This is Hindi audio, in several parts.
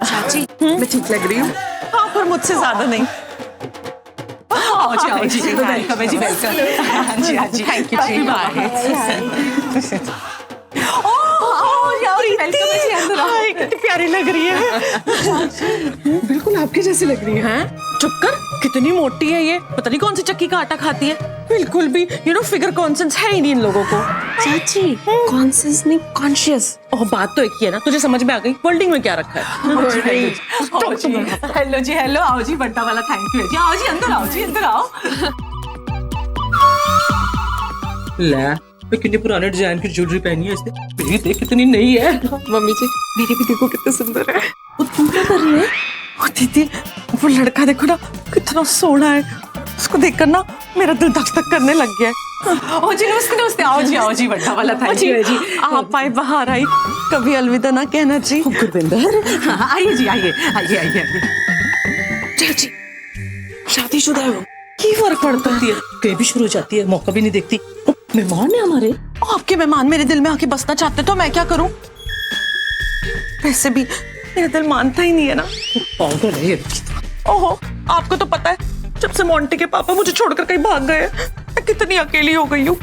चाची मैं ठीक लग रही हूँ? हाँ, पर मुझसे ज्यादा नहीं। आओ जी वेलकम है जी वेलकम। हाँ जी थैंक यू जी हाय, कितनी प्यारी लग रही है। बिल्कुल आपके जैसी लग रही है। चुप कर, कितनी मोटी है ये, पता नहीं कौन सी चक्की का आटा खाती है। बिल्कुल भी फिगर कॉन्सेंस है ही नहीं इन लोगों को। चाची कॉन्शियस नहीं कॉन्शियस। ओह, बात तो एक ही है ना, तुझे समझ में आ गई वर्ल्डिंग में क्या रखा है। हेलो जी हेलो, आओ जी बट्टा वाला थैंक यू जी। आओ जी अंदर आओ। ले कितने पुराने डिजाइन की ज्वेलरी पहनी है इसने, मेरी देख कितनी नई है। मम्मी जी मेरी भी देखो कितने सुंदर है। वो तू क्या कर रही है? ओ दीदी, वो लड़का देखो ना कितना सोना है, उसको देखकर ना मेरा दिल धक धक करने लग गया है। ओ जी नमस्ते। आओ जी बट्टा वाला थैंक यू जी। आप आए बाहर आई, कभी अलविदा ना कहना जी। गुरविंदर आइए जी आइए। चाची शादीशुदा है वो। की फर्क पड़ता है, कहीं भी शुरू हो जाती है, मौका भी नहीं देखती। मेहमान है हमारे। आपके मेहमान मेरे दिल में आके बसना चाहते तो मैं क्या करूं? वैसे भी मेरा दिल मानता ही नहीं है ना। पागल है ये। ओहो, आपको तो पता है जब से मोंटी के पापा मुझे छोड़कर कहीं भाग गए, मैं कितनी अकेली हो गई हूँ।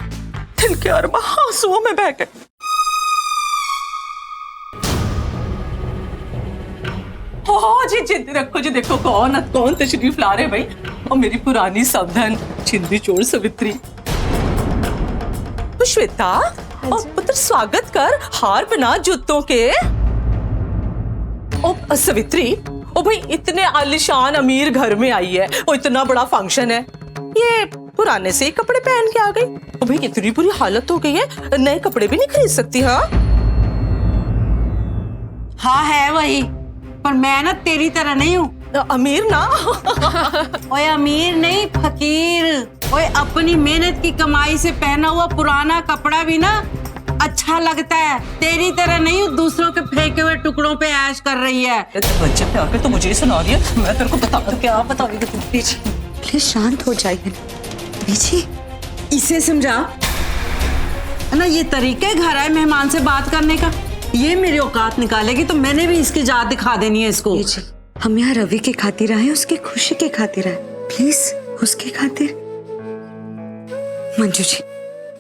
दिल के अरबा आंसुओं में बह गए। हाँ जी जिद रखो जी, देखो कौन तशरीफ ला रहे भाई। और मेरी पुरानी सावधान छिंदी चोर सवित्री। तो श्वेता और पुत्र स्वागत कर हार बना जूतों के। ओ सवित्री, ओ भाई इतने आलिशान अमीर घर में आई है, वो इतना बड़ा फंक्शन है, ये पुराने से ही कपड़े पहन के आ गई। ओ भाई इतनी बुरी हालत हो गई है, नए कपड़े भी नहीं खरीद सकती। हाँ है वही, पर मैं ना तेरी तरह नहीं हूँ। अमीर ना ओए अमीर नहीं फकीर। ओए अपनी मेहनत की कमाई से पहना हुआ पुराना कपड़ा भी ना अच्छा लगता है, तेरी तरह नहीं हूँ दूसरों के फेंके हुए टुकड़ों पे ऐश कर रही है। बच्चे पे आके तो मुझे ही सुना रही है, मैं तेरे को बता दूं क्या बता रही है। प्लीज शांत हो जाइए बीजी, इसे समझा ना, ये तरीके घर आए मेहमान से बात करने का, ये मेरी औकात निकालेगी तो मैंने भी इसकी जात दिखा देनी है इसको। बीजी हम यहाँ रवि की खातिर आए, उसकी खुशी की खातिर आए, प्लीज उसकी खातिर। मंजू जी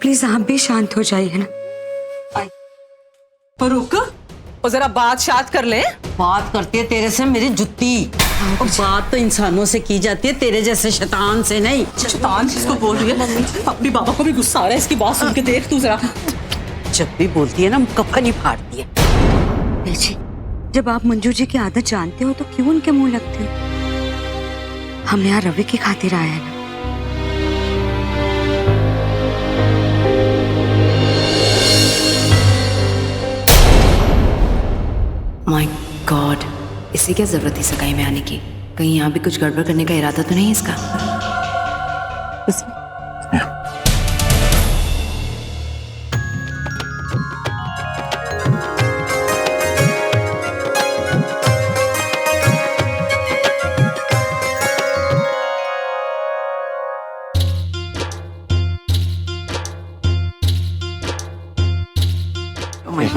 प्लीज आप भी शांत हो जाइए ना। रुक, और जरा बात शात कर ले। बात करती है तेरे से मेरी जुत्ती, और बात तो इंसानों से की जाती है, तेरे जैसे शैतान से नहीं। शैतान किसको बोल रही है? अपनी बाबा को भी गुस्सा आ रहा है इसकी बात सुन के, देख तू जरा। जब भी बोलती है ना कफन ही फाड़ती है। बीजी जब आप मंजू जी की आदत जानते हो तो क्यों उनके मुंह लगते हो? हम यहाँ रवि की खातिर आए हैं ना। माय गॉड, इसे क्या जरूरत थी सगाई में आने की? कहीं यहाँ भी कुछ गड़बड़ करने का इरादा तो नहीं इसका?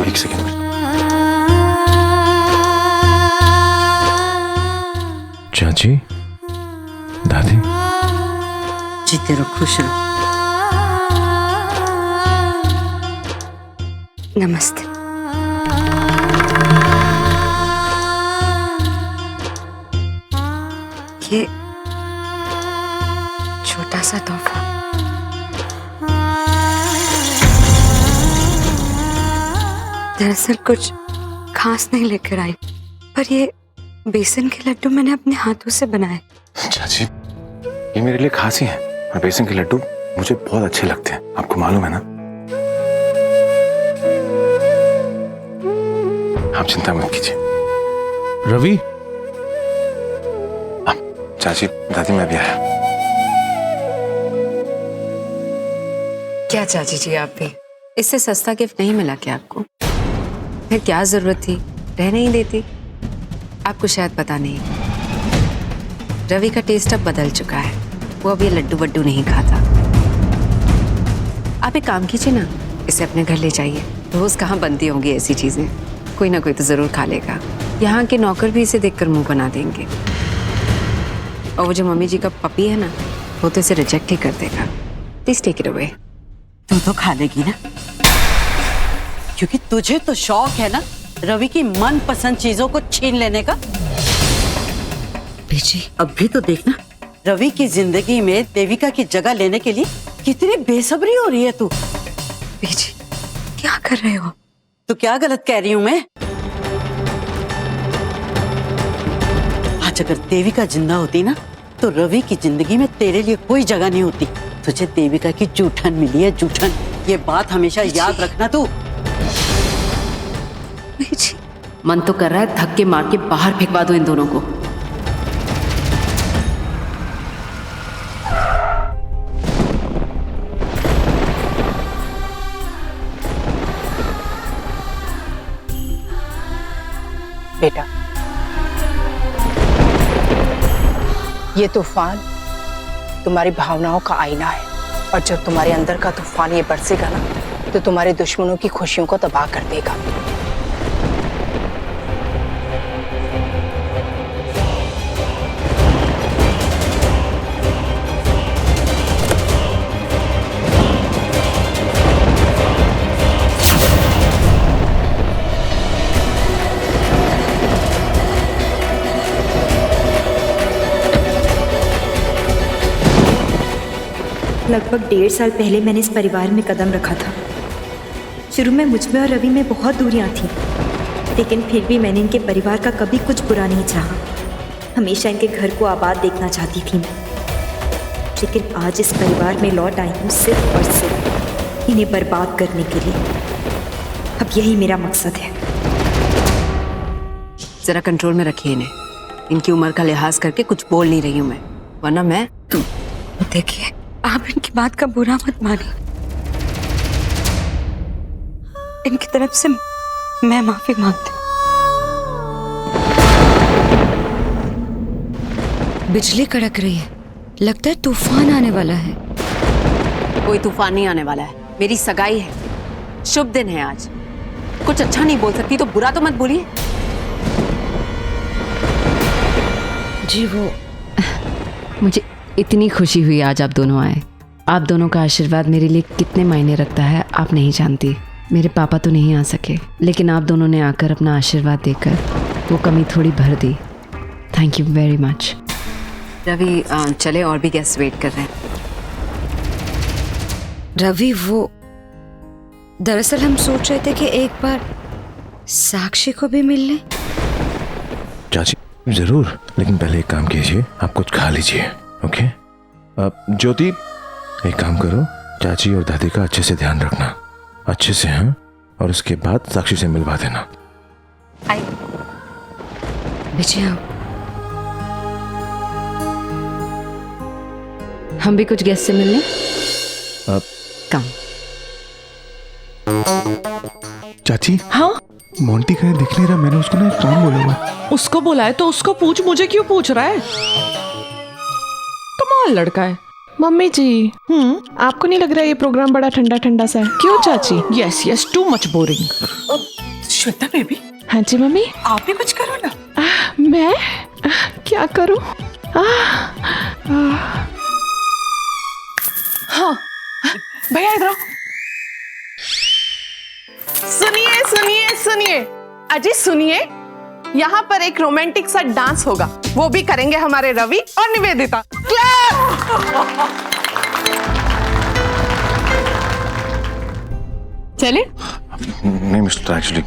एक सेकंड। चाची, दादी, जीते रहो, खुश रहो। नमस्ते। ये छोटा सा तोहफा दरअसल कुछ खास नहीं लेकर आई, पर ये बेसन के लड्डू मैंने अपने हाथों से बनाए। चाची ये मेरे लिए खास ही है, और बेसन के लड्डू मुझे बहुत अच्छे लगते हैं, आपको मालूम है ना। आप चिंता मत कीजिए। रवि, चाची दादी मैं भी आया। क्या चाची जी आप भी? इससे सस्ता गिफ्ट नहीं मिला क्या आपको? फिर क्या जरूरत थी, रहने ही देती। आपको शायद पता नहीं, रवि का टेस्ट अब बदल चुका है, वो अब ये लड्डू वड्डू नहीं खाता। आप एक काम कीजिए ना, इसे अपने घर ले जाइए, रोज कहाँ बनती होंगी ऐसी चीजें, कोई ना कोई तो जरूर खा लेगा। यहाँ के नौकर भी इसे देखकर मुंह बना देंगे। और वो जो मम्मी जी का पपी है ना, वो तो इसे रिजेक्ट ही कर देगा। Please take it away. तू तो खा लेगी ना, क्योंकि तुझे तो शौक है ना रवि की मनपसंद चीजों को छीन लेने का। बीजी, अब भी तो देखना, रवि की जिंदगी में देविका की जगह लेने के लिए कितनी बेसब्री हो रही है तू। बीजी, क्या कर रहे हो? तो क्या गलत कह रही हूं मैं? आज अगर देविका जिंदा होती ना, तो रवि की जिंदगी में तेरे लिए कोई जगह नहीं होती। तुझे देविका की जूठन मिली है, जूठन। ये बात हमेशा याद रखना तू। बीजी, मन तो कर रहा है थक के मार के बाहर फेंकवा दो इन दोनों को। बेटा, ये तूफान तुम्हारी भावनाओं का आईना है, और जब तुम्हारे अंदर का तूफान ये बरसेगा ना, तो तुम्हारे दुश्मनों की खुशियों को तबाह कर देगा। लगभग 1.5 साल पहले मैंने इस परिवार में कदम रखा था। शुरू में मुझ में और रवि में बहुत दूरियां थीं, लेकिन फिर भी मैंने इनके परिवार का कभी कुछ बुरा नहीं चाहा। हमेशा इनके घर को आबाद देखना चाहती थी मैं। लेकिन आज इस परिवार में लौट आई हूँ सिर्फ और सिर्फ इन्हें बर्बाद करने के लिए। अब यही मेरा मकसद है। जरा कंट्रोल में रखिए इन्हें। इनकी उम्र का लिहाज करके कुछ बोल नहीं रही हूँ मैं, वरना मैं देखिए, आप इनकी बात का बुरा मत मानिए। इनकी तरफ से मैं माफी मांगती हूँ। बिजली कड़क रही है, लगता है तूफान आने वाला है। कोई तूफान नहीं आने वाला है। मेरी सगाई है, शुभ दिन है आज। कुछ अच्छा नहीं बोल सकती तो बुरा तो मत बोलिए। जी वो मुझे इतनी खुशी हुई आज आप दोनों आए। आप दोनों का आशीर्वाद मेरे लिए कितने मायने रखता है आप नहीं जानती। मेरे पापा तो नहीं आ सके, लेकिन आप दोनों ने आकर अपना आशीर्वाद देकर वो कमी थोड़ी भर दी। Thank you very much. Ravi चले, और भी गेस्ट वेट कर रहे हैं। रवि, वो दरअसल हम सोच रहे थे कि एक बार साक्षी को भी मिल लें। चाची जरूर, लेकिन पहले एक काम कीजिए, आप कुछ खा लीजिए। ओके? ज्योति, एक काम करो, चाची और दादी का अच्छे से ध्यान रखना, अच्छे से, हाँ? और उसके बाद साक्षी से मिलवा देना। विजय, हम भी कुछ गेस्ट से मिलने कम। चाची, हाँ, मोंटी कहीं दिख नहीं रहा। मैंने उसको ना एक काम बोला हुआ। उसको बोला है तो उसको पूछ, मुझे क्यों पूछ रहा है? कमाल लड़का है। मम्मी जी, आपको नहीं लग रहा ये प्रोग्राम बड़ा ठंडा ठंडा सा है? क्यों चाची? Yes yes, too much boring. Shweta baby, हाँ जी मम्मी। आप भी कुछ करो ना। मैं क्या करूं? हाँ भैया इधर आओ। सुनिए सुनिए सुनिए, अजी सुनिए, यहाँ पर एक रोमांटिक सा डांस होगा, वो भी करेंगे हमारे रवि और निवेदिता। चले? नहीं मिस्टर, एक्चुअली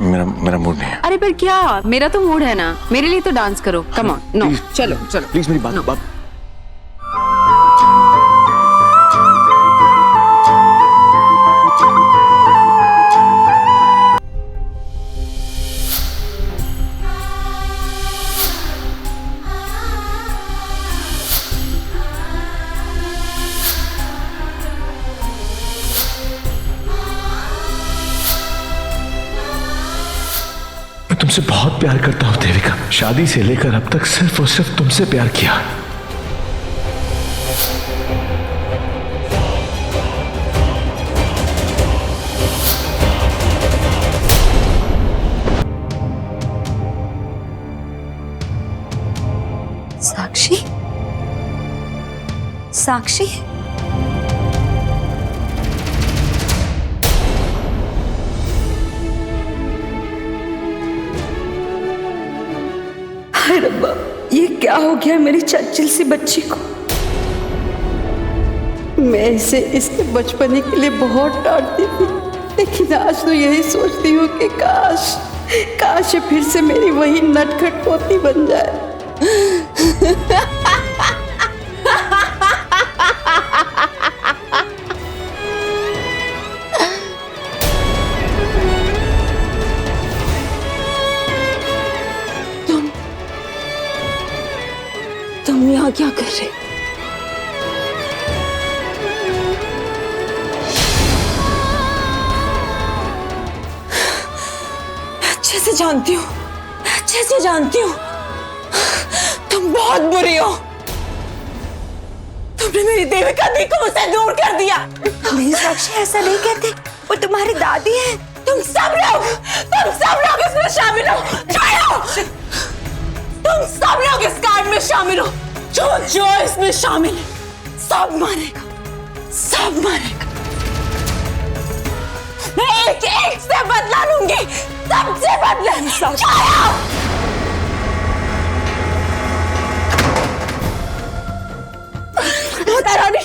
मेरा मूड नहीं है। अरे पर क्या, मेरा तो मूड है ना। मेरे लिए तो डांस करो। Come on. नो, चलो चलो प्लीज मेरी बात बात। तुमसे बहुत प्यार करता हूं देविका। शादी से लेकर अब तक सिर्फ और सिर्फ तुमसे प्यार किया। साक्षी? हाय रब्बा, ये क्या हो गया मेरी चंचल सी बच्ची को? मैं इसे इसके बचपने के लिए बहुत डांटती थी, लेकिन आज तो यही सोचती हूँ कि काश ये फिर से मेरी वही नटखट पोती बन जाए। तुम यहाँ क्या कर रहे? अच्छे से जानती हूँ, अच्छे से जानती हूँ, तुम बहुत बुरी हो। तुमने मेरी देविका दी को मुझसे दूर कर दिया। नहीं साक्षी, ऐसा नहीं कहते, वो तुम्हारी दादी है। तुम सब लोग इसमें शामिल हो। छोड़ो, तुम सब लोग इस कांड में शामिल हो। जो इसमें शामिल है सब मारेगा, सब मारेगा। मैं एक एक से बदला लूंगी, सबसे बदला।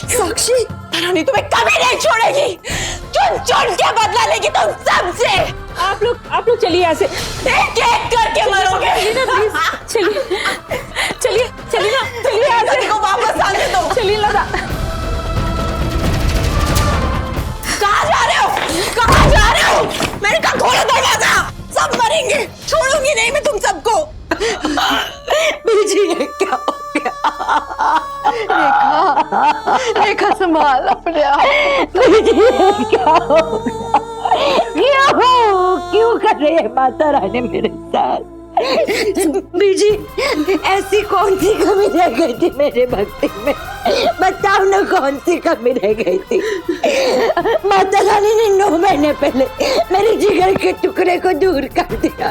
साक्षी, रानी तुम्हें कभी नहीं छोड़ेगी। चुन के बदला लेगी तुम सबसे। आप लोग चलिए ऐसे, एक एक करके मरोगे। चलिए ऐसे को वापस आने दो। चलिए लगा। कहाँ जा रहे हो? मैंने कहा खोलो दरवाजा, सब मरेंगे, छोड़ूंगी नहीं मैं तुम सबको। बीजी, ये क्या हो गया? रेखा संभाल अपने आप। क्यों कर रही है माता रानी मेरे साथ? बीजी, ऐसी कौन सी कमी रह गई थी मेरे भक्ति में? बताओ ना, कौन सी कमी रह गई थी? माता रानी ने 9 महीने पहले मेरे जिगर के टुकड़े को दूर कर दिया।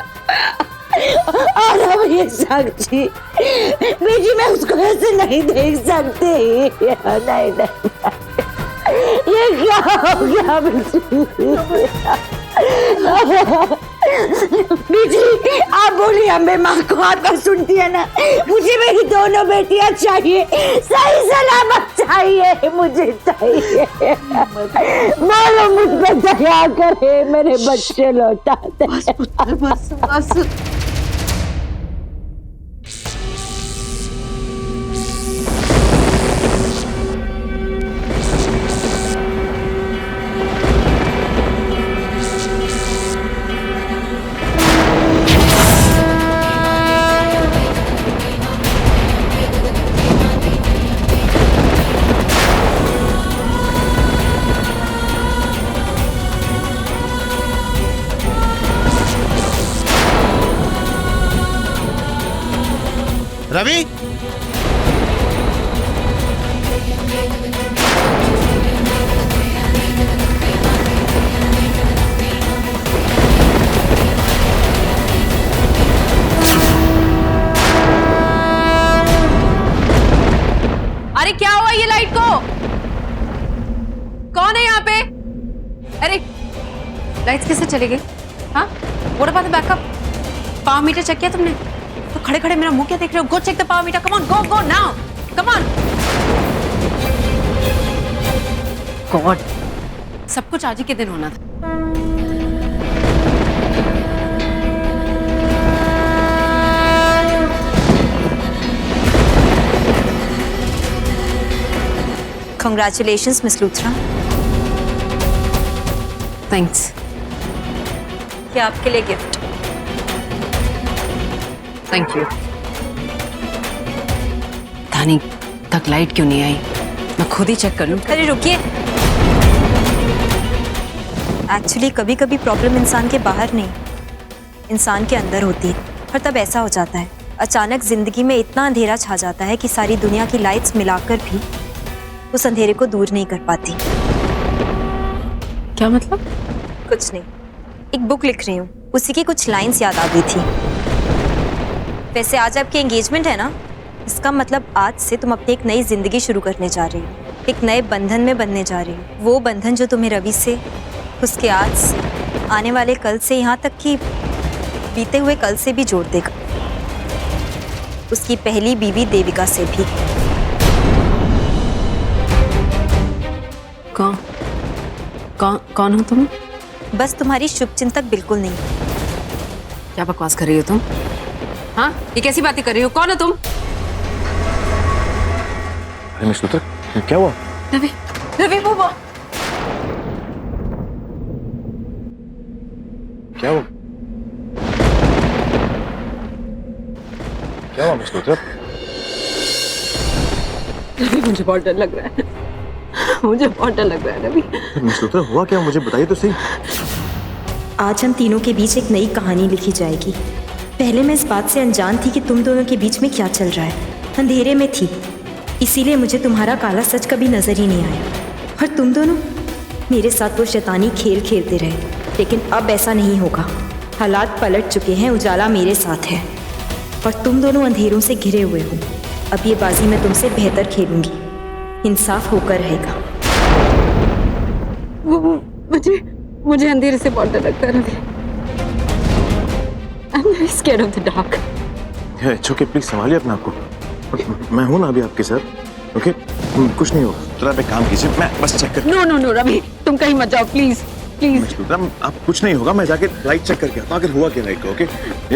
और अब ये साक्षी, बीजी मैं उसको ऐसे नहीं देख सकती। नहीं, ये क्या हो गया बीजी? आप बोलिए, अम्बे माँ को आपका सुनती है ना? मुझे मेरी दोनों बेटियां चाहिए, सही सलामत चाहिए, मुझे चाहिए। बोलो, मुझ पे दया करे, मेरे बच्चे लौटा दे। बस रवि, अरे क्या हुआ ये लाइट को? कौन है यहाँ पे? अरे लाइट्स कैसे चली गई? हाँ, what about the backup? Power meter check किया तुमने? तो खड़े खड़े मेरा मुंह क्या देख रहे हो? Go check the power meter, come on, go now, come on. God, सब कुछ आज ही के दिन होना था। Congratulations, Miss Luthra. थैंक्स। ये आपके लिए गिफ्ट। Thank you. धानी तक लाइट क्यों नहीं आई? मैं खुद ही चेक कर लूं। अरे रुकिए, एक्चुअली कभी कभी प्रॉब्लम इंसान के बाहर नहीं, इंसान के अंदर होती है। और तब ऐसा हो जाता है, अचानक जिंदगी में इतना अंधेरा छा जाता है कि सारी दुनिया की लाइट्स मिलाकर भी उस अंधेरे को दूर नहीं कर पाती। क्या मतलब? कुछ नहीं, एक बुक लिख रही हूँ, उसी की कुछ लाइंस याद आ गई थी। वैसे आज आपकी एंगेजमेंट है ना, इसका मतलब आज से तुम अपनी एक नई जिंदगी शुरू करने जा रही हो, एक नए बंधन में बनने जा रही हो। वो बंधन जो तुम्हें रवि से, उसके आज से, आने वाले कल से, यहाँ तक कि बीते हुए कल से भी जोड़ देगा, उसकी पहली बीवी देविका से भी। कौन हो तुम? बस तुम्हारी शुभचिंतक बिल्कुल नहीं। क्या बकवास कर रही हो तुम? हाँ, ये कैसी बातें कर रही हो? कौन हो तुम? अरे मिस लूथर, क्या हुआ? रवि बाबा, क्या हुआ? क्या हुआ मिस लूथर? रवि मुझे बहुत डर लग रहा है, मुझे बहुत डर लग रहा है रवि। मिस लूथर, हुआ क्या? मुझे बताइए तो सही। आज हम तीनों के बीच एक नई कहानी लिखी जाएगी। पहले मैं इस बात से अनजान थी कि तुम दोनों के बीच में क्या चल रहा है, अंधेरे में थी, इसीलिए मुझे तुम्हारा काला सच कभी नजर ही नहीं आया। और तुम दोनों मेरे साथ वो शैतानी खेल खेलते रहे, लेकिन अब ऐसा नहीं होगा। हालात पलट चुके हैं, उजाला मेरे साथ है और तुम दोनों अंधेरों से घिरे हुए हो। अब ये बाजी मैं तुमसे बेहतर खेलूंगी, इंसाफ होकर रहेगा। मुझे अंधेरे से बहुत डर लगता है Ravi. I'm very scared of the dark. It's okay, please संभालिए अपने आप को। मैं हूं ना अभी आपके साथ, ओके? कुछ नहीं होगा। थोड़ा आप काम कीजिए, मैं बस चेक कर। नो रवि, तुम कहीं मत जाओ प्लीज प्लीज। मिस लूथर, आप कुछ नहीं होगा, मैं जाके लाइट चेक करके आता हूं अगर हुआ क्या लाइट को, ओके?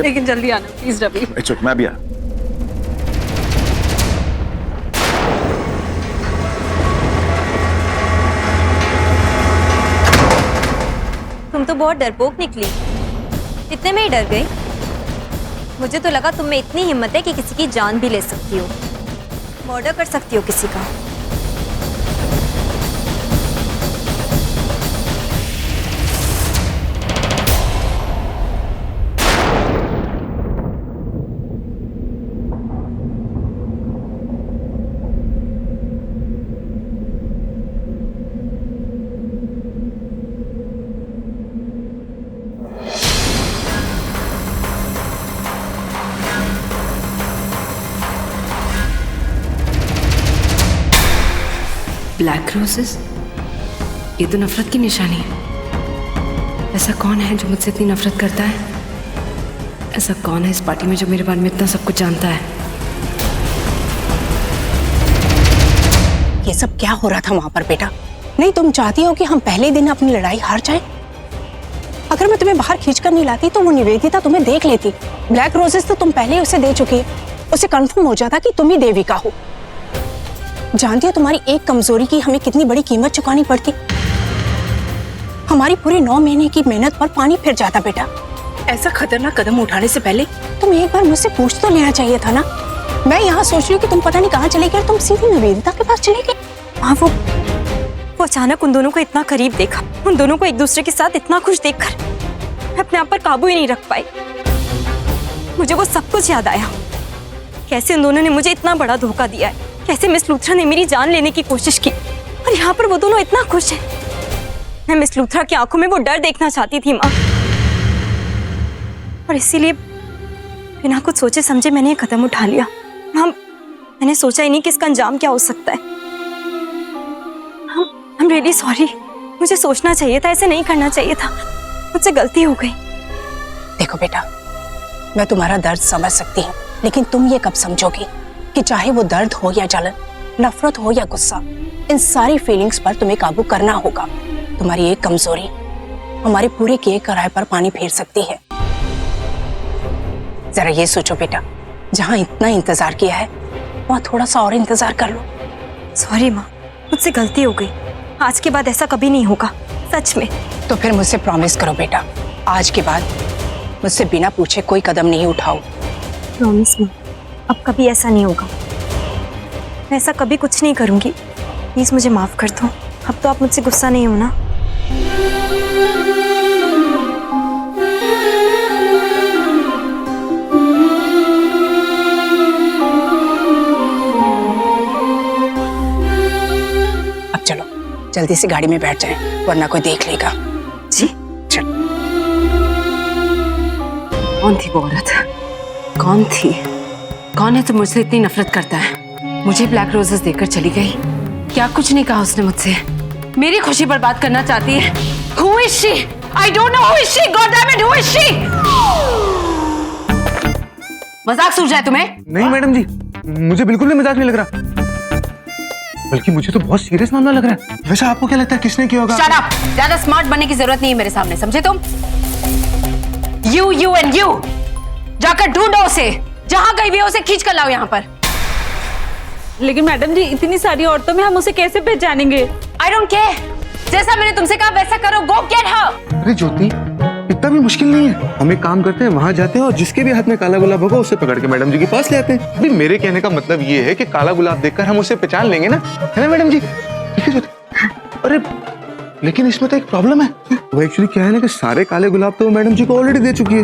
लेकिन जल्दी आना प्लीज रवि। इट्स ओके, मैं भी आ। तुम तो बहुत डरपोक निकली, इतने में ही डर गई। मुझे तो लगा तुम में इतनी हिम्मत है कि किसी की जान भी ले सकती हो, मर्डर कर सकती हो किसी का। ब्लैक रोजेस, ये तो नफरत की निशानी है। ऐसा कौन है जो मुझसे इतनी नफरत करता है? ऐसा कौन है इस पार्टी में जो मेरे बारे में इतना सब कुछ जानता है? ये सब क्या हो रहा था वहां पर बेटा? नहीं तुम चाहती हो कि हम पहले दिन अपनी लड़ाई हार जाएं? अगर मैं तुम्हें बाहर खींचकर नहीं लाती तो वो निवेदिता तुम्हें देख लेती। ब्लैक रोजेस तो तुम पहले उसे दे चुकी है, उसे कंफर्म हो जाता कि तुम ही देविका हो। जानती हो तुम्हारी एक कमजोरी की हमें कितनी बड़ी कीमत चुकानी पड़ती। हमारी पूरी 9 महीने की मेहनत पर पानी फिर जाता बेटा। ऐसा खतरनाक कदम उठाने से पहले तुम एक बार मुझसे पूछ तो लेना चाहिए था ना। मैं यहाँ सोच रही हूँ कि तुम पता नहीं कहाँ चले गए और तुम सीधी निवेदिता के पास चले गए। हाँ, वो अचानक उन दोनों को इतना करीब देखा, उन दोनों को एक दूसरे के साथ इतना खुश देखकर मैं अपने आप पर काबू ही नहीं रख पाई। मुझे वो सब कुछ याद आया, कैसे उन दोनों ने मुझे इतना बड़ा धोखा दिया है, कैसे मिस लूथरा ने मेरी जान लेने की कोशिश की और यहाँ पर वो दोनों इतना खुश हैं। मैं मिस लूथरा की आंखों में वो डर देखना चाहती थी माँ, और इसीलिए बिना कुछ सोचे समझे मैंने ये कदम उठा लिया। मैंने सोचा ही नहीं कि इसका अंजाम क्या हो सकता है। I'm really sorry, मुझे सोचना चाहिए था, ऐसे नहीं करना चाहिए था, मुझसे गलती हो गई। देखो बेटा, मैं तुम्हारा दर्द समझ सकती हूँ, लेकिन तुम ये कब समझोगी कि चाहे वो दर्द हो या जलन, नफरत हो या गुस्सा, इन सारी फीलिंग्स पर तुम्हें काबू करना होगा। तुम्हारी एक कमजोरी हमारे पूरे किए कराए पर पानी फेर सकती है। जरा ये सोचो बेटा, जहाँ इतना इंतजार किया है वहाँ थोड़ा सा और इंतजार कर लो। सॉरी माँ, मुझसे गलती हो गई, आज के बाद ऐसा कभी नहीं होगा, सच में। तो फिर मुझसे प्रॉमिस करो बेटा, आज के बाद मुझसे बिना पूछे कोई कदम नहीं उठाओ। प्रॉमिस माँ, अब कभी ऐसा नहीं होगा, मैं ऐसा कभी कुछ नहीं करूंगी। प्लीज मुझे माफ कर दो, अब तो आप मुझसे गुस्सा नहीं हो ना? अब चलो जल्दी से गाड़ी में बैठ जाएं, वरना कोई देख लेगा। जी चल। कौन थी वो औरत? कौन थी? कौन है तो मुझसे इतनी नफरत करता है? मुझे ब्लैक रोजेस देकर चली गई। क्या कुछ नहीं कहा उसने मुझसे? मेरी खुशी बर्बाद करना चाहती है। Who is she? I don't know who is she. God damn it, who is she? मजाक सूझ जाए तुम्हें? नहीं मैडम जी, मुझे बिल्कुल भी मजाक नहीं लग रहा, बल्कि मुझे तो बहुत सीरियस मामला लग रहा है। वैसे आपको क्या लगता है किसने किया होगा? Shut up! ज्यादा स्मार्ट बनने की जरूरत नहीं है मेरे सामने, समझे तुम? You and you! जाकर ढूंढो उसे, जहां गई भी हो उसे खींच कर लाओ यहाँ पर। लेकिन मैडम जी, इतनी सारी औरतों में हम उसे कैसे पहचानेंगे? I don't care. जैसा मैंने तुमसे कहा वैसा करो। Go get her. अरे ज्योति, इतना भी मुश्किल नहीं है। हम एक काम करते हैं, वहां जाते हैं और जिसके भी हाथ में काला गुलाब होगा उसे पकड़ के मैडम जी के पास ले आते हैं। अभी मेरे कहने का मतलब ये है कि काला गुलाब देखकर हम उसे पहचान लेंगे ना, है ना मैडम जी? ठीक है ज्योति। अरे लेकिन इसमें तो एक प्रॉब्लम है। वो एक्चुअली क्या है ना कि सारे काले गुलाब तो मैडम जी को ऑलरेडी दे चुकी है,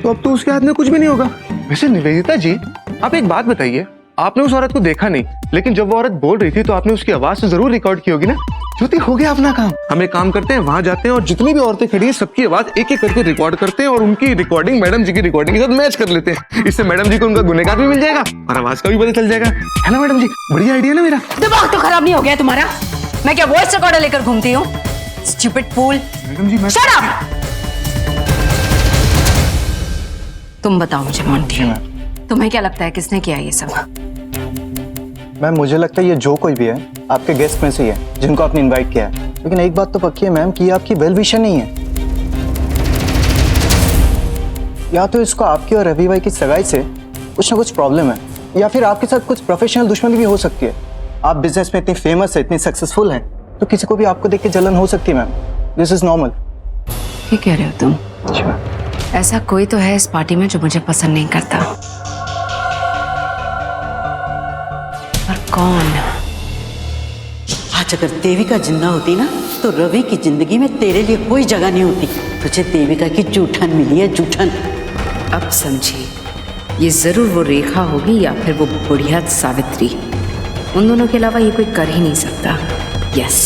तो अब तो उसके हाथ में कुछ भी नहीं होगा। वैसे निवेदिता जी, आप एक बात बताइए, आपने उस औरत को देखा नहीं, लेकिन जब वो औरत बोल रही थी तो आपने उसकी आवाज तो जरूर रिकॉर्ड की होगी ना? ज्योति, हो गया अपना काम। हम एक काम करते हैं, वहां जाते हैं और जितनी भी औरतें खड़ी हैं सबकी आवाज एक एक करके रिकॉर्ड करते हैं और उनकी रिकॉर्डिंग मैडम जी की रिकॉर्डिंग के साथ मैच कर लेते हैं। इससे मैडम जी को उनका गुनहगार भी मिल जाएगा और आवाज का भी पता चल जाएगा, है ना मैडम जी? बढ़िया आइडिया ना मेरा? दिमाग तो खराब नहीं हो गया तुम्हारा? मैं क्या वॉइस रिकॉर्डर लेकर घूमती हूँ? स्टूपिड फूल। मैडम जी, मैं शट अप! तुम बताओ मुझे मोंटी, तुम्हें क्या लगता है किसने किया ये सब? मैम, मुझे लगता है ये जो कोई भी है आपके गेस्ट में से ही है जिनको आपने इनवाइट किया है। लेकिन एक बात तो पक्की है मैम कि ये आपकी वेल विशर नहीं है। या तो इसको आपकी और रवि भाई की सगाई से कुछ ना कुछ प्रॉब्लम है, या फिर आपके साथ कुछ प्रोफेशनल दुश्मनी भी हो सकती है। आप बिजनेस में इतनी फेमस है, इतनी सक्सेसफुल हैं, तो किसी को भी आपको देख के जलन हो सकती है मैम। This is normal. क्या कह रहे हो तुम? ऐसा कोई तो है इस पार्टी में जो मुझे पसंद नहीं करता, पर कौन? आज अगर देविका जिंदा होती ना तो रवि की जिंदगी में तेरे लिए कोई जगह नहीं होती। तुझे देविका की जूठन मिली है, जूठन। अब समझी, ये जरूर वो रेखा होगी या फिर वो बुढ़िया सावित्री। उन दोनों के अलावा ये कोई कर ही नहीं सकता। यस,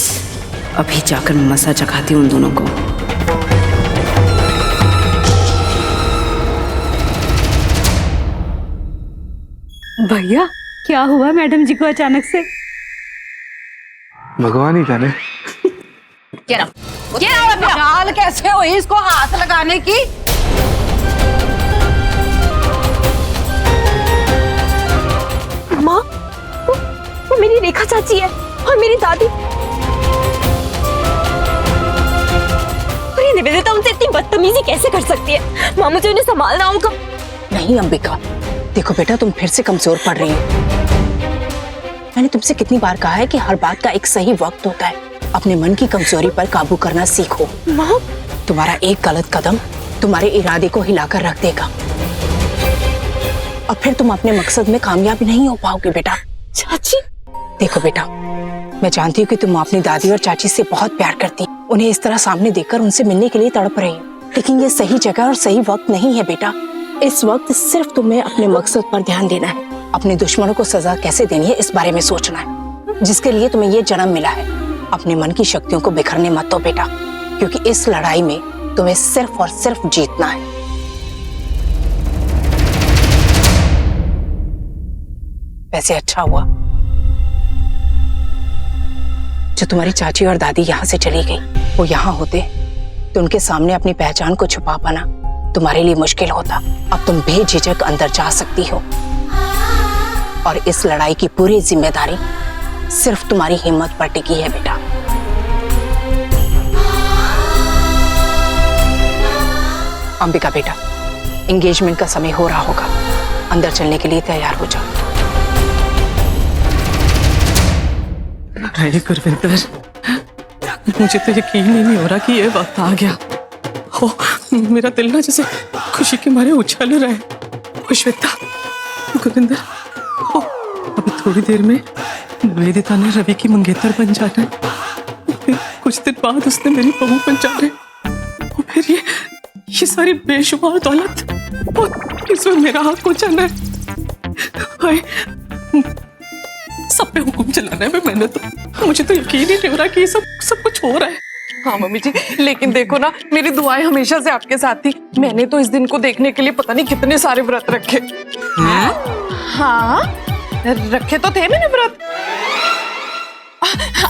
अभी जाकर मसा चखाती हूँ उन दोनों को। भैया, क्या हुआ मैडम जी को अचानक से? भगवान ही जाने। चाल कैसे हुई इसको हाथ लगाने की? माँ, वो मेरी रेखा चाची है और मेरी दादी। और ये निवेदिता उनसे इतनी बदतमीजी कैसे कर सकती है? माँ, मुझे उन्हें संभालना होगा। नहीं अंबिका, देखो बेटा, तुम फिर से कमजोर पड़ रही हो। मैंने तुमसे कितनी बार कहा है कि हर बात का एक सही वक्त होता है। अपने मन की कमजोरी पर काबू करना सीखो। माँ, तुम्हारा एक गलत कदम तुम्हारे इरादे को हिलाकर रख देगा और फिर तुम अपने मकसद में कामयाब नहीं हो पाओगे बेटा। चाची, देखो बेटा, मैं जानती हूँ कि तुम अपनी दादी और चाची से बहुत प्यार करती, उन्हें इस तरह सामने देखकर उनसे मिलने के लिए तड़प रही हो, लेकिन ये सही जगह और सही वक्त नहीं है बेटा। इस वक्त सिर्फ तुम्हें अपने मकसद पर ध्यान देना है। अपने दुश्मनों को सजा कैसे देनी है इस बारे में सोचना है, जिसके लिए तुम्हें ये जन्म मिला है। अपने मन की शक्तियों को बिखरने मत दो बेटा, क्योंकि इस लड़ाई में तुम्हें सिर्फ और सिर्फ जीतना है। वैसे अच्छा हुआ जो तुम्हारी चाची और दादी यहाँ से चली गई। वो यहाँ होते तो उनके सामने अपनी पहचान को छुपा पाना तुम्हारे लिए मुश्किल होता। अब तुम बेझिझक अंदर जा सकती हो और इस लड़ाई की पूरी जिम्मेदारी सिर्फ तुम्हारी हिम्मत पर टिकी है बेटा। अंबिका बेटा, एंगेजमेंट का समय हो रहा होगा, अंदर चलने के लिए तैयार हो जाओ। अरे गुरविंदर, मुझे तो यकीन ही नहीं हो रहा कि ये वक्त आ गया। हो, मेरा दिल ना जैसे खुशी के मारे उछल रहा है। खुशविता, गुरविंदर, हो, अभी थोड़ी देर में निवेदिता ने रवि की मंगेतर बन जाना है। फिर कुछ दिन बाद उसने मेरी बहू बन जाना है। और फिर ये सारी बेशुमार दौलत और इसमें मेरा हाथ हो जाना है। सब पे हुक्म चलाना है मैंने तो। मुझे तो यकीन ही नहीं हो रहा कि ये सब कुछ हो रहा है। हाँ मम्मी जी, लेकिन देखो ना, मेरी दुआएं हमेशा से आपके साथ थी। मैंने तो इस दिन को देखने के लिए पता नहीं कितने सारे व्रत रखे। हाँ, रखे तो थे मैंने व्रत।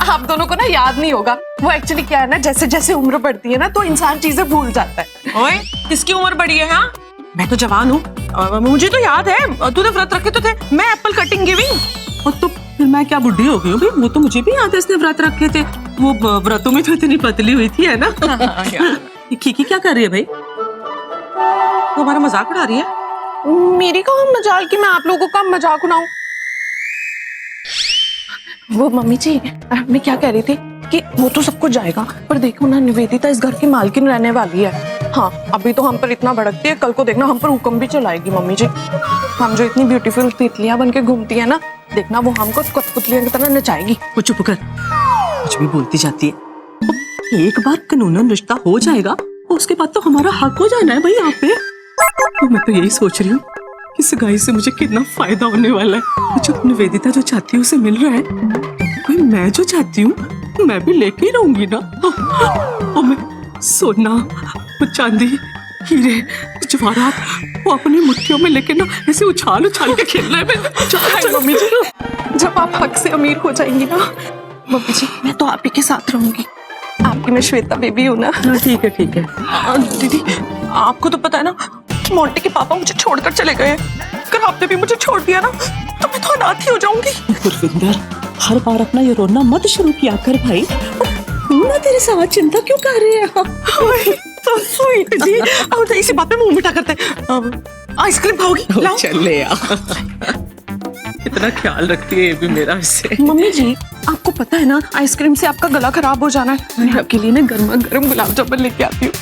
आप दोनों को ना याद नहीं होगा। वो एक्चुअली क्या है ना, जैसे जैसे उम्र बढ़ती है ना तो इंसान चीजें भूल जाता है। ओए, किसकी उम्र बढ़ी है? हाँ, मैं तो जवान हूँ, मुझे तो याद है। तूने व्रत रखे तो थे, मैं एप्पल कटिंग गिविंग। और तो फिर मैं क्या बुढ़ी हो गई हूँ? वो तो मुझे भी याद है, इसने व्रत रखे थे। वो व्रतों में तो इतनी पतली हुई थी, है ना? खीकी क्या कर रही है भाई? तो हमारा मजाक उड़ा रही है? मेरी कहाँ मजाल की मैं आप लोगों का मजाक उड़ाऊं? वो मम्मी जी, मैं क्या कह रही थी कि वो तो सब कुछ जाएगा, पर देखो ना, निवेदिता इस घर की मालकिन रहने वाली है। हाँ, अभी तो हम पर इतना भड़कती है, कल को देखना हम पर हुक्म भी चलाएगी मम्मी जी। हम जो इतनी ब्यूटीफुल तितलियां बन के घूमती है ना, देखना वो हमको कठपुतलियों की तरह नचाएगी। वो चुप कर, कुछ भी बोलती जाती है। एक बार कानूनन रिश्ता हो जाएगा, उसके बाद तो हमारा हक हो जाना है भाई यहाँ पे। तो मैं तो यही सोच रही हूँ कि सगाई से मुझे कितना फायदा होने वाला है। जो निवेदिता जो चाहती है उसे मिल रहा है, कोई मैं जो चाहती हूँ मैं भी लेके ही रहूंगी ना। और मैं सोना, वो चांदी, हीरे, जवाहरात वो अपनी मुट्ठियों में लेके ना ऐसे उछाल उछाल के खेलना है। मम्मी जी, जब आप हक से अमीर हो जाएंगी ना मम्मी जी, मैं तो आप ही के साथ रहूंगी। आपकी मैं श्वेता बेबी हूँ ना। ठीक है ठीक है। दीदी, आपको तो पता है ना, मोंटी के पापा मुझे छोड़कर चले गए। अगर आपने भी मुझे छोड़ दिया ना तो मैं तो अनाथ ही हो जाऊंगी। गुरविंदर, हर बार अपना ये रोना मत शुरू किया कर भाई। ना तेरे साथ चिंता क्यों कर रहे हैं? तो स्वीट जी, अब तो इसी बात पे मुंह मीठा करते हैं। आइसक्रीम खाओगी? लाओ। चले यार, इतना ख्याल रखती है ये भी मेरा इससे। मम्मी जी, आपको पता है ना, आइसक्रीम से आपका गला खराब हो जाना है। मैं आपके लिए ना गर्मा गर्म गुलाब जामुन लेके आती हूँ।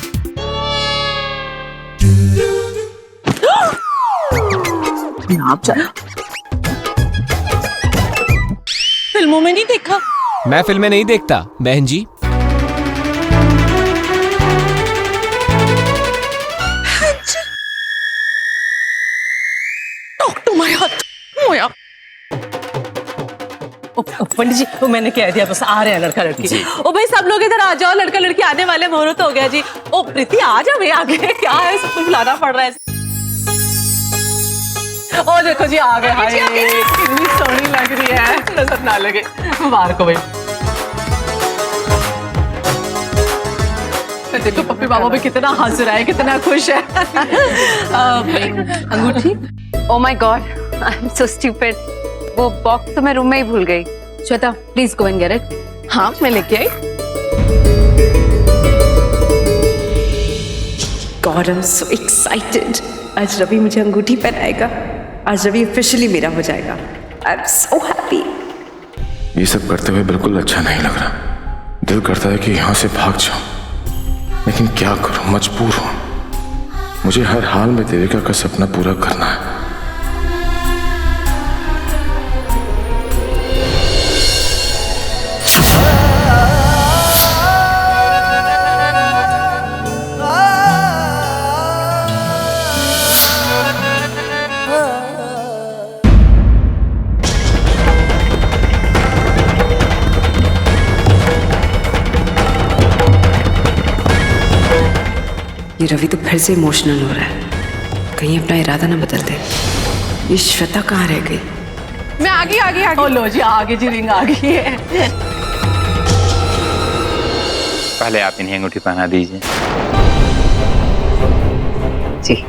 आप जा। फिल्मों में नहीं देखा? मैं फिल्में नहीं देखता बहन जी। Talk to my heart, मोया। पंडित जी, वो मैंने कह दिया, बस आ रहे हैं लड़का लड़की। ओ भाई, सब लोग इधर आ जाओ, लड़का लड़की आने वाले, मुहूर्त हो गया जी। ओ प्रीति, आ जा भाई आगे। क्या है, सबको बुलाना पड़ रहा है। ओ देखो जी, आ गए। हाय, कितनी सोहनी लग रही है, नजर ना लगे। मुबारक हो भाई। देखो पप्पी बाबा भी कितना हंस रहा है, कितना खुश है। अंगूठी। Oh my god, I am so stupid. वो बॉक्स तो मैं रूम में ही भूल गई। Shweta, please go and get it. हाँ, मैं लेके आई। God, I am so excited. आज रवि मुझे अंगूठी पहनाएगा। आज रवि ऑफिशियली मेरा हो जाएगा। आई एम सो हैप्पी। ये सब करते हुए बिल्कुल अच्छा नहीं लग रहा। दिल करता है कि यहाँ से भाग जाऊं, लेकिन क्या करूं, मजबूर हूं। मुझे हर हाल में देविका का सपना पूरा करना है। ये रवि तो फिर से इमोशनल हो रहा है, कहीं अपना इरादा ना बदल दे। ये श्वेता कहाँ रह गई? मैं आगे। ओ लो जी, आगे जी, रिंग आ गई है। पहले आप इन्हें अंगूठी पहना दीजिए। जी।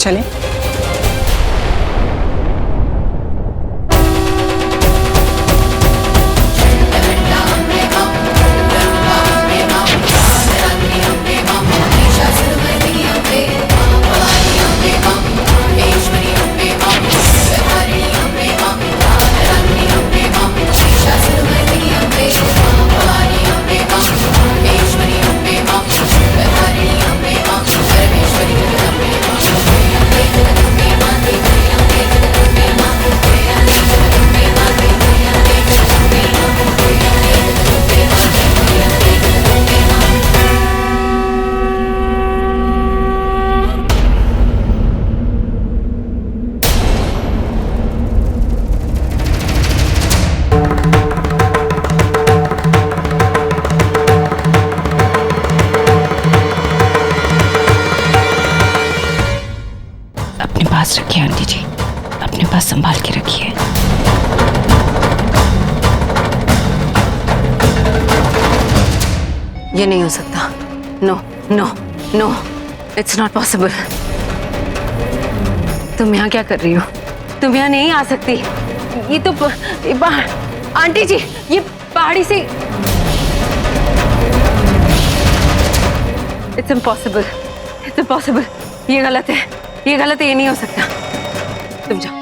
चले। अपने पास रखिए आंटी जी, अपने पास संभाल के रखिए। ये नहीं हो सकता। No no no, it's not possible. तुम यहाँ क्या कर रही हो? तुम यहाँ नहीं आ सकती। ये तो आंटी जी, ये पहाड़ी से इट्स इम्पॉसिबल, इट्स इम्पॉसिबल। ये गलत है, ये गलत है, ये नहीं हो सकता। तुम जाओ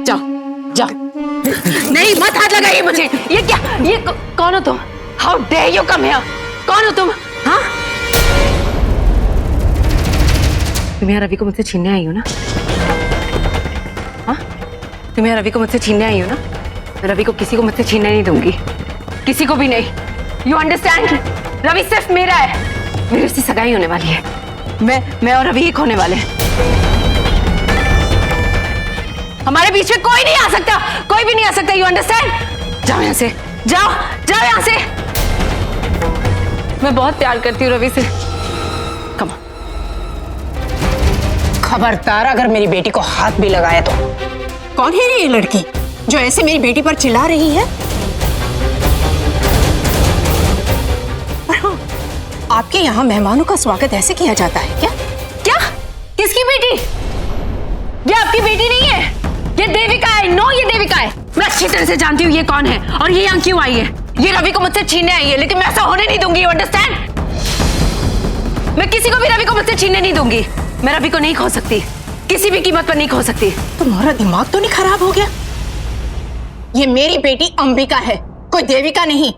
जाओ जाओ। नहीं, मत हाथ लगाइए मुझे। ये क्या, ये कौन हो तुम? How dare you come here? कौन हो तुम? हाँ, तुम यहाँ रवि को मुझसे छीनने आई हो ना? हाँ, तुम यहाँ रवि को मुझसे छीनने आई हो ना? मैं रवि को किसी को मुझसे छीनने नहीं दूंगी, किसी को भी नहीं। You understand? रवि सिर्फ मेरा है, मेरी उससे सगाई होने वाली है। मैं और रवि एक होने वाले हैं। हमारे बीच में कोई नहीं आ सकता, कोई भी नहीं आ सकता। You understand? जाओ यहाँ से, जाओ जाओ यहाँ से। मैं बहुत प्यार करती हूँ रवि से। Come on. खबरदार अगर मेरी बेटी को हाथ भी लगाया तो। कौन है ये लड़की जो ऐसे मेरी बेटी पर चिल्ला रही है? और हाँ, आपके यहाँ मेहमानों का स्वागत ऐसे किया जाता है क्या? क्या? किसकी बेटी? ये आपकी बेटी नहीं है, ये देविका है। नो, ये देविका है। मैं अच्छी तरह से जानती हूँ ये कौन है और ये यहाँ क्यों आई है। ये रवि को मुझसे छीनने आई है, लेकिन मैं ऐसा होने नहीं दूंगी। You understand? मैं किसी को भी रवि को मुझसे छीनने नहीं दूंगी। मैं रवि को नहीं खो सकती, किसी भी कीमत पर नहीं खो सकती। तुम्हारा दिमाग तो नहीं खराब हो गया? ये मेरी बेटी अंबिका है, कोई देविका नहीं।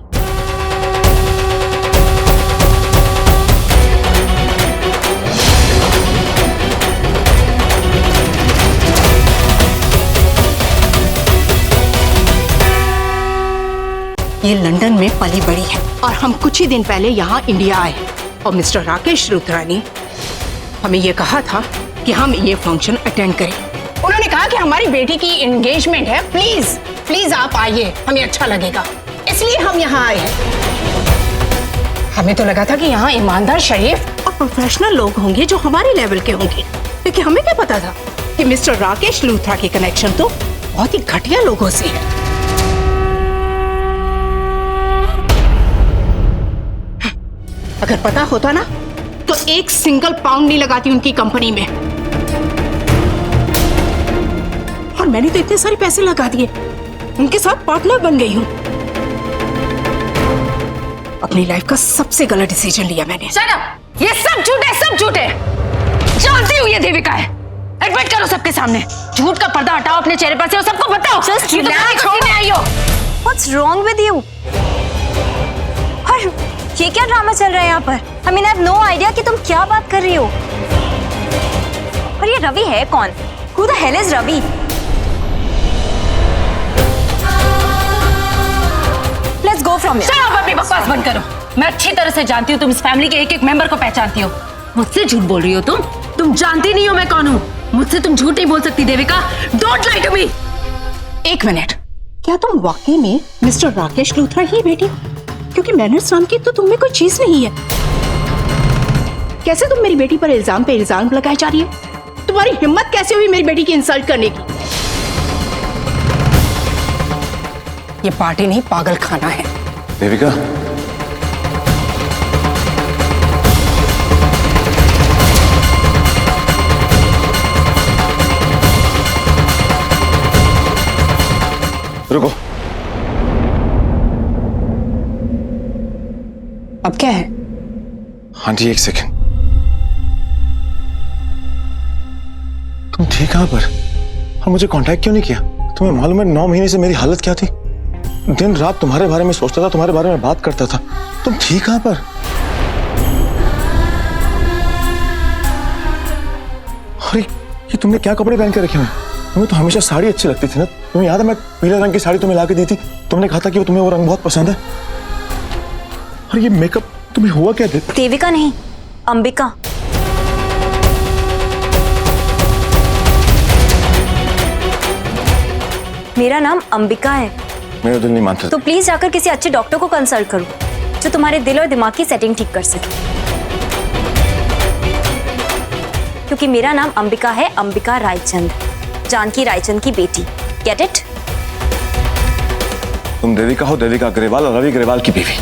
ये लंदन में पली बड़ी है और हम कुछ ही दिन पहले यहाँ इंडिया आए और मिस्टर राकेश लूथरा ने हमें ये कहा था कि हम ये फंक्शन अटेंड करें। उन्होंने कहा कि हमारी बेटी की एंगेजमेंट है, प्लीज प्लीज आप आइए, हमें अच्छा लगेगा, इसलिए हम यहाँ आए हैं। हमें तो लगा था कि यहाँ ईमानदार, शरीफ और प्रोफेशनल लोग होंगे जो हमारे लेवल के होंगे, क्योंकि हमें क्या पता था कि मिस्टर राकेश लूथरा के कनेक्शन तो बहुत ही घटिया लोगों से है। अगर पता होता ना तो एक सिंगल पाउंड नहीं लगाती उनकी कंपनी में। और मैंने तो इतने सारे पैसे लगा दिए, उनके साथ पार्टनर बन गई हूं। अपनी लाइफ का सबसे गलत डिसीजन लिया मैंने। Shut up! ये सब झूठ है, सब झूठ है। जानती हूँ ये देविका है। एडमिट करो सबके सामने, झूठ का पर्दा हटाओ अपने चेहरे पर से और सबको बताओ। आई हो। What's wrong with you? और ये क्या ड्रामा चल रहा है यहाँ पर? I mean, I have no idea कि तुम क्या बात कर रही हो। और ये रवि है कौन? Who the hell is Ravi? Let's go from here. चलो अब अपनी बकवास बंद करो। मैं अच्छी तरह से जानती हूँ तुम इस फैमिली के एक एक मेंबर को पहचानती हो। मुझसे झूठ बोल रही हो तुम जानती नहीं हो मैं कौन हूँ। मुझसे तुम झूठ नहीं बोल सकती Devika. Don't lie to me. एक मिनट, क्या तुम वाकई में मिस्टर राकेश लूथरा ही बेटी? क्योंकि मैनर्स नाम की तो तुम में कोई चीज नहीं है। कैसे तुम मेरी बेटी पर इल्जाम पे इल्जाम लगाई जा रही हो? तुम्हारी हिम्मत कैसे हुई मेरी बेटी की इंसल्ट करने की? ये पार्टी नहीं, पागल खाना है। देविका, रुको। अब क्या है? आंटी एक सेकंड, तुम थी कहां पर और मुझे कांटेक्ट क्यों नहीं किया? तुम्हें मालूम है 9 महीने से मेरी हालत क्या थी? दिन रात तुम्हारे बारे में सोचता था, तुम्हारे बारे में बात करता था। तुम थी कहां पर? अरे ये तुमने क्या कपड़े पहन के रखे हुए? तुम्हें तो हमेशा साड़ी अच्छी लगती थी ना। तुम्हें याद है मैं पीले रंग की साड़ी तुम्हें ला के दी थी, तुमने कहा था कि वो तुम्हें वो रंग बहुत पसंद है। और ये मेकअप तुम्हें हुआ क्या? देविका नहीं, अंबिका। मेरा नाम अंबिका है। मेरा दिल नहीं मानता। तो प्लीज जाकर किसी अच्छे डॉक्टर को कंसल्ट करो जो तुम्हारे दिल और दिमाग की सेटिंग ठीक कर सके, क्योंकि मेरा नाम अंबिका है, अंबिका रायचंद, जानकी रायचंद की बेटी। Get it? तुम देविका हो, देविका अग्रवाल और रवि अग्रवाल की बीवी।